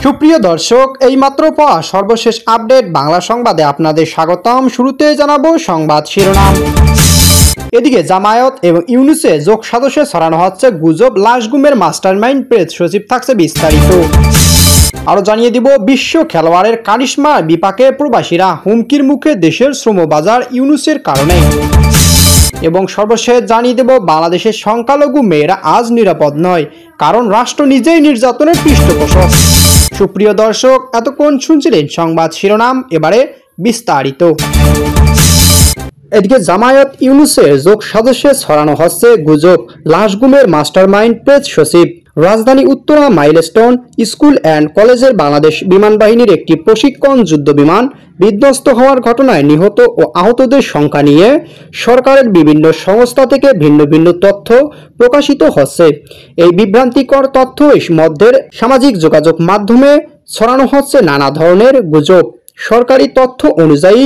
সুপ্রিয় দর্শক, এইমাত্র পাওয়া সর্বশেষ আপডেট বাংলা সংবাদে আপনাদের স্বাগতম। শুরুতে জানাবো সংবাদ শিরোনাম। এদিকে জামায়াত এবং ইউনুসে যোগ সদস্যে ছড়ানো হচ্ছে গুজব, লাশ গুমের মাস্টারমাইন্ড প্রেস সচিব থাকছে বিস্তারিত। আরও জানিয়ে দিব বিশ্ব খেলোয়াড়ের কারিশমার বিপাকে প্রবাসীরা, হুমকির মুখে দেশের শ্রমবাজার ইউনুসের কারণে। এবং সর্বশেষ জানিয়ে দেব বাংলাদেশের সংখ্যালঘু মেয়েরা আজ নিরাপদ নয়, কারণ রাষ্ট্র নিজেই নির্যাতনের পৃষ্ঠপোষক। সুপ্রিয় দর্শক, এতক্ষণ শুনছিলেন সংবাদ শিরোনাম, এবারে বিস্তারিত। এদিকে জামায়াত ইউনুসের যোগ সদস্যে ছড়ানো হচ্ছে গুজব, লাশ গুমের মাস্টারমাইন্ড প্রেস সচিব। রাজধানী উত্তরা মাইলস্টোন স্কুল অ্যান্ড কলেজের বাংলাদেশ বিমান বাহিনীর একটি প্রশিক্ষণ যুদ্ধ বিমান বিধ্বস্ত হওয়ার ঘটনায় নিহত ও আহতদের সংখ্যা নিয়ে সরকারের বিভিন্ন সংস্থা থেকে ভিন্ন ভিন্ন তথ্য প্রকাশিত হচ্ছে। এই বিভ্রান্তিকর তথ্য মধ্যে সামাজিক যোগাযোগ মাধ্যমে ছড়ানো হচ্ছে নানা ধরনের গুজব। সরকারি তথ্য অনুযায়ী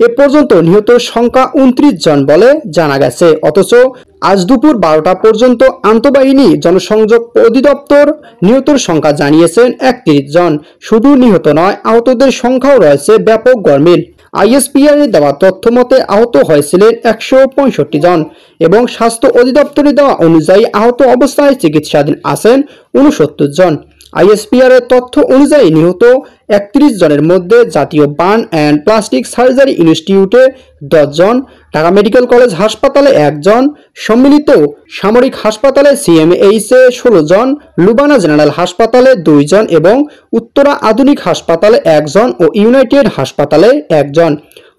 এ পর্যন্ত নিহত সংখ্যা 29 জন বলে জানা গেছে, অথচ আজ দুপুর 12টা পর্যন্ত আন্তঃবাহিনী জনসংযোগ অধিদপ্তর নিহতের সংখ্যা জানিয়েছেন 31 জন। শুধু নিহত নয়, আহতদের সংখ্যাও রয়েছে ব্যাপক গরমিল। আইএসপিআর এর দেওয়া তথ্য মতে আহত হয়েছিলেন 165 জন এবং স্বাস্থ্য অধিদপ্তরের দেওয়া অনুযায়ী আহত অবস্থায় চিকিৎসাধীন আছেন 69 জন। আইএসপিআর এর তথ্য অনুযায়ী নিহত 31 জনের মধ্যে জাতীয় বার্ন অ্যান্ড প্লাস্টিক সার্জারি ইনস্টিটিউটে 10 জন, ঢাকা মেডিকেল কলেজ হাসপাতালে 1 জন, সম্মিলিত সামরিক হাসপাতালে সিএমএইচে 16 জন, লুবানা জেনারেল হাসপাতালে 2 জন এবং উত্তরা আধুনিক হাসপাতালে 1 জন ও ইউনাইটেড হাসপাতালে 1 জন।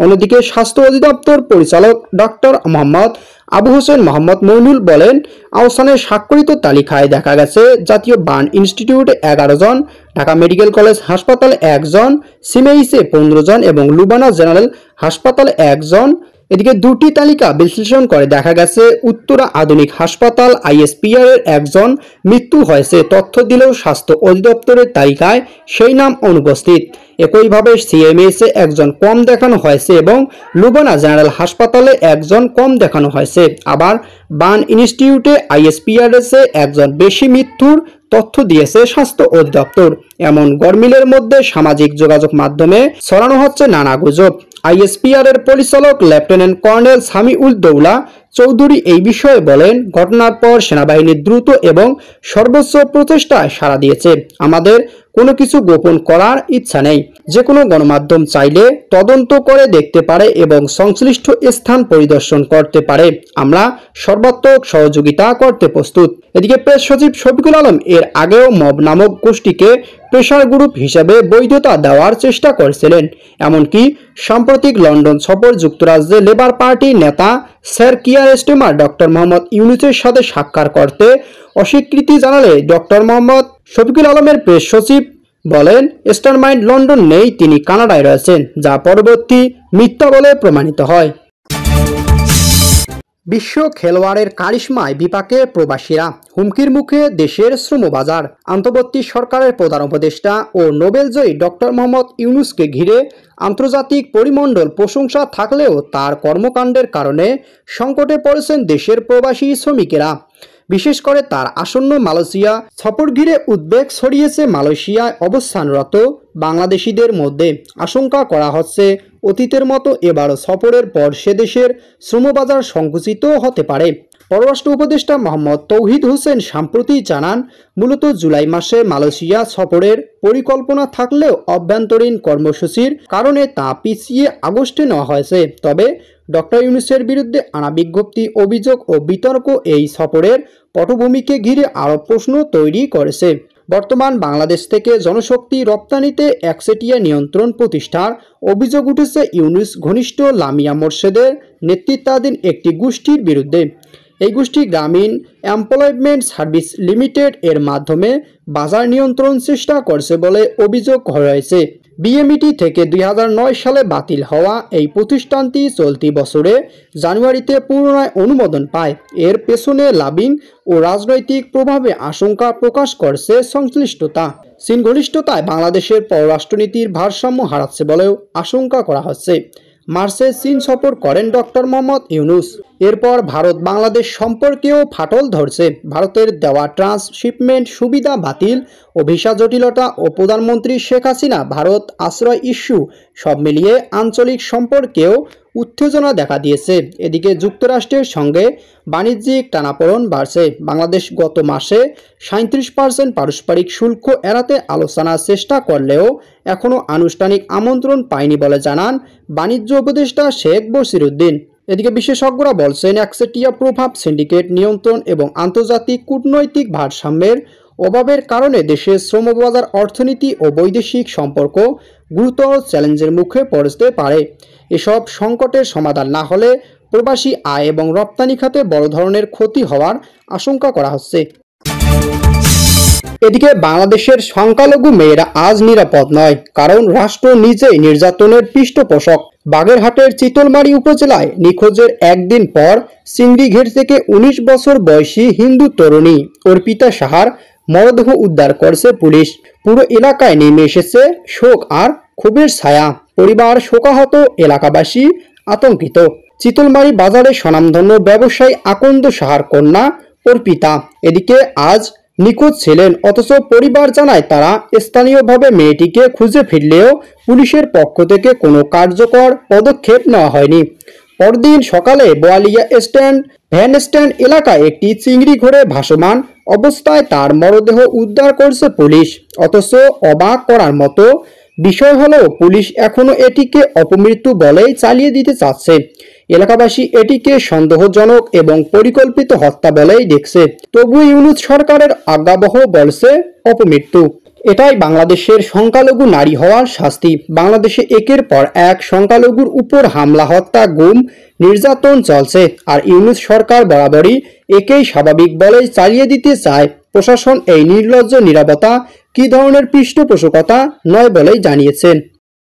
অন্যদিকে স্বাস্থ্য অধিদপ্তর পরিচালক ডক্টর মোহাম্মদ আবু হোসেন মোহাম্মদ মইনুল বলেন, আহসানের স্বাক্ষরিত তালিকায় দেখা গেছে জাতীয় বার্ন ইনস্টিটিউটে 11 জন, ঢাকা মেডিকেল কলেজ হাসপাতালে 1 জন, সিএমএইচে 15 জন এবং লুবানা জেনারেল হাসপাতালে 1 জন। এদিকে দুটি তালিকা বিশ্লেষণ করে দেখা গেছে উত্তরা আধুনিক হাসপাতাল আইএসপিআর এর 1 জন মৃত্যু হয়েছে। তথ্য দিলেও স্বাস্থ্য অধিদপ্তরের তালিকায় সেই নাম অনুপস্থিত। একইভাবে সিএমএইচে 1 জন কম দেখানো হয়েছে এবং লুবানা জেনারেল হাসপাতালে 1 জন কম দেখানো হয়েছে। আবার বার্ন ইনস্টিটিউটে আইএসপিআর এ 1 জন বেশি মৃত্যুর তথ্য দিয়েছে স্বাস্থ্য অধিদপ্তর। এমন গরমিলের মধ্যে সামাজিক যোগাযোগ মাধ্যমে ছড়ানো হচ্ছে নানা গুজব। আইএসপিআর এর পরিচালক লেফটেন্যান্ট কর্নেল সামিউল দৌলা চৌধুরী এই বিষয়ে বলেন, ঘটনার পর সেনাবাহিনীর দ্রুত এবং সর্বোচ্চ প্রচেষ্টায় সাড়া দিয়েছে। আমাদের কোনো কিছু গোপন করার ইচ্ছা নেই। যে কোনো গণমাধ্যম চাইলে তদন্ত করে দেখতে পারে এবং সংশ্লিষ্ট স্থান পরিদর্শন করতে পারে। আমরা সর্বাত্মক সহযোগিতা করতে প্রস্তুত। এদিকে প্রেস সচিব শফিকুল আলম এর আগেও মব নামক গোষ্ঠীকে প্রেসার গ্রুপ হিসেবে বৈধতা দেওয়ার চেষ্টা করেছিলেন। এমনকি সাম্প্রতিক লন্ডন সফর যুক্তরাজ্যে লেবার পার্টির নেতা স্যার কিয়ার স্টেমার ডক্টর মোহাম্মদ ইউনুসের সাথে সাক্ষাৎ করতে অস্বীকৃতি জানালে ডক্টর মোহাম্মদ শফিকুল আলমের প্রেস সচিব বলেন, স্টারমাইন্ড লন্ডন নেই, তিনি কানাডায় রয়েছেন, যা পরবর্তী মিথ্যা বলে প্রমাণিত হয়। বিশ্ব খেলোয়াড়ের কারিশমায় বিপাকে প্রবাসীরা, হুমকির মুখে দেশের শ্রমবাজার। অন্তর্বর্তী সরকারের প্রধান উপদেষ্টা ও নোবেলজয়ী ডক্টর মোহাম্মদ ইউনুসকে ঘিরে আন্তর্জাতিক পরিমণ্ডল প্রশংসা থাকলেও তার কর্মকাণ্ডের কারণে সংকটে পড়েছেন দেশের প্রবাসী শ্রমিকেরা। বিশেষ করে তার আসন্ন মালয়েশিয়া সফর ঘিরে উদ্বেগ ছড়িয়েছে মালয়েশিয়ায় অবস্থানরত বাংলাদেশিদের মধ্যে। আশঙ্কা করা হচ্ছে অতীতের মতো এবারও সফরের পর সে দেশের শ্রমবাজার সংকুচিত হতে পারে। পররাষ্ট্র উপদেষ্টা মোহাম্মদ তৌহিদ হোসেন সম্প্রতি জানান, মূলত জুলাই মাসে মালয়েশিয়া সফরের পরিকল্পনা থাকলেও অভ্যন্তরীণ কর্মসূচির কারণে তা পিছিয়ে আগস্টে নেওয়া হয়েছে। তবে ডক্টর ইউনুসের বিরুদ্ধে আনা বিজ্ঞপ্তি, অভিযোগ ও বিতর্ক এই সফরের পটভূমিকে ঘিরে আরও প্রশ্ন তৈরি করেছে। বর্তমান বাংলাদেশ থেকে জনশক্তি রপ্তানিতে একচেটিয়া নিয়ন্ত্রণ প্রতিষ্ঠার অভিযোগ উঠেছে ইউনুস ঘনিষ্ঠ লামিয়া মোর্শেদের নেতৃত্বাধীন একটি গোষ্ঠীর বিরুদ্ধে। এই গোষ্ঠী গ্রামীণ এমপ্লয়মেন্ট সার্ভিস লিমিটেড এর মাধ্যমে বাজার নিয়ন্ত্রণ চেষ্টা করছে বলে অভিযোগ রয়েছে। বিএমইটি থেকে 2009 সালে বাতিল হওয়া এই প্রতিষ্ঠানটি চলতি বছরে জানুয়ারিতে পুনরায় অনুমোদন পায়। এর পেছনে লবিং ও রাজনৈতিক প্রভাবে আশঙ্কা প্রকাশ করছে সংশ্লিষ্টতা। চীন ঘনিষ্ঠতায় বাংলাদেশের পররাষ্ট্রনীতির ভারসাম্য হারাচ্ছে বলেও আশঙ্কা করা হচ্ছে। মার্চে চীন সফর করেন ডক্টর মোহাম্মদ ইউনুস। এরপর ভারত বাংলাদেশ সম্পর্কেও ফাটল ধরছে। ভারতের দেওয়া ট্রান্সশিপমেন্ট সুবিধা বাতিল ও ভিসা জটিলতা ও প্রধানমন্ত্রী শেখ হাসিনা ভারত আশ্রয় ইস্যু সব মিলিয়ে আঞ্চলিক সম্পর্কেও উত্তেজনা দেখা দিয়েছে। এদিকে যুক্তরাষ্ট্রের সঙ্গে বাণিজ্যিক টানাপোড়েন বাড়ছে। বাংলাদেশ গত মাসে 37% পারস্পরিক শুল্ক এড়াতে আলোচনার চেষ্টা করলেও এখনও আনুষ্ঠানিক আমন্ত্রণ পায়নি বলে জানান বাণিজ্য উপদেষ্টা শেখ বশিরউদ্দিন। এদিকে বিশেষজ্ঞরা বলছেন, একচেটিয়া প্রভাব, সিন্ডিকেট নিয়ন্ত্রণ এবং আন্তর্জাতিক কূটনৈতিক ভারসাম্যের অভাবের কারণে দেশের শ্রমবাজার, অর্থনীতি ও বৈদেশিক সম্পর্ক গুরুতর চ্যালেঞ্জের মুখে পড়তে পারে। এসব সংকটের সমাধান না হলে প্রবাসী আয় এবং রপ্তানি খাতে বড় ধরনের ক্ষতি হওয়ার আশঙ্কা করা হচ্ছে। এদিকে বাংলাদেশের সংখ্যালঘু মেয়েরা আজ নিরাপদ নয়, কারণ রাষ্ট্র নিজেই নির্যাতনের পৃষ্ঠপোষক। বাগেরহাটের চিতলমারী উপজেলায় নিখোঁজের একদিন পর চিংড়িঘের থেকে 19 বছর বয়সী হিন্দু তরুণী অর্পিতা সাহার মরদেহ উদ্ধার করছে পুলিশ। পুরো এলাকায় নেমে এসেছে শোক আর ক্ষোভের ছায়া। পরিবার শোকাহত, এলাকাবাসী আতঙ্কিত। চিতলমারী বাজারে স্বনামধন্য ব্যবসায়ী আকন্দ সাহার কন্যা অর্পিতা এদিকে আজ নিখোঁজ ছিলেন, অথচ পরিবার জানায় তারা স্থানীয়ভাবে মেয়েটিকে খুঁজে ফিরলেও পুলিশের পক্ষ থেকে কোনো কার্যকর পদক্ষেপ নেওয়া হয়নি। পরদিন সকালে বোয়ালিয়া ভ্যান স্ট্যান্ড এলাকায় একটি চিংড়ি ঘরে ভাসমান অবস্থায় তার মরদেহ উদ্ধার করছে পুলিশ। অথচ অবাক করার মতো বিষয় হলো, পুলিশ এখনো এটিকে অপমৃত্যু বলেই চালিয়ে দিতে চাচ্ছে। এলাকাবাসী এটিকে সন্দেহজনক এবং পরিকল্পিত হত্যা বলেই দেখছে। তবু ইউনূস সরকারের আজ্ঞাবহ বলছে অপমৃত্যু। এটাই বাংলাদেশের সংখ্যালঘু নারী হওয়ার শাস্তি। বাংলাদেশে একের পর এক সংখ্যালঘুর উপর হামলা, হত্যা, গুম, নির্যাতন চলছে, আর ইউনূস সরকার বরাবরই একেই স্বাভাবিক বলেই চালিয়ে দিতে চায়। প্রশাসন এই নির্লজ্জ নীরবতা কী ধরনের পৃষ্ঠপোষকতা নয় বলেই জানিয়েছেন।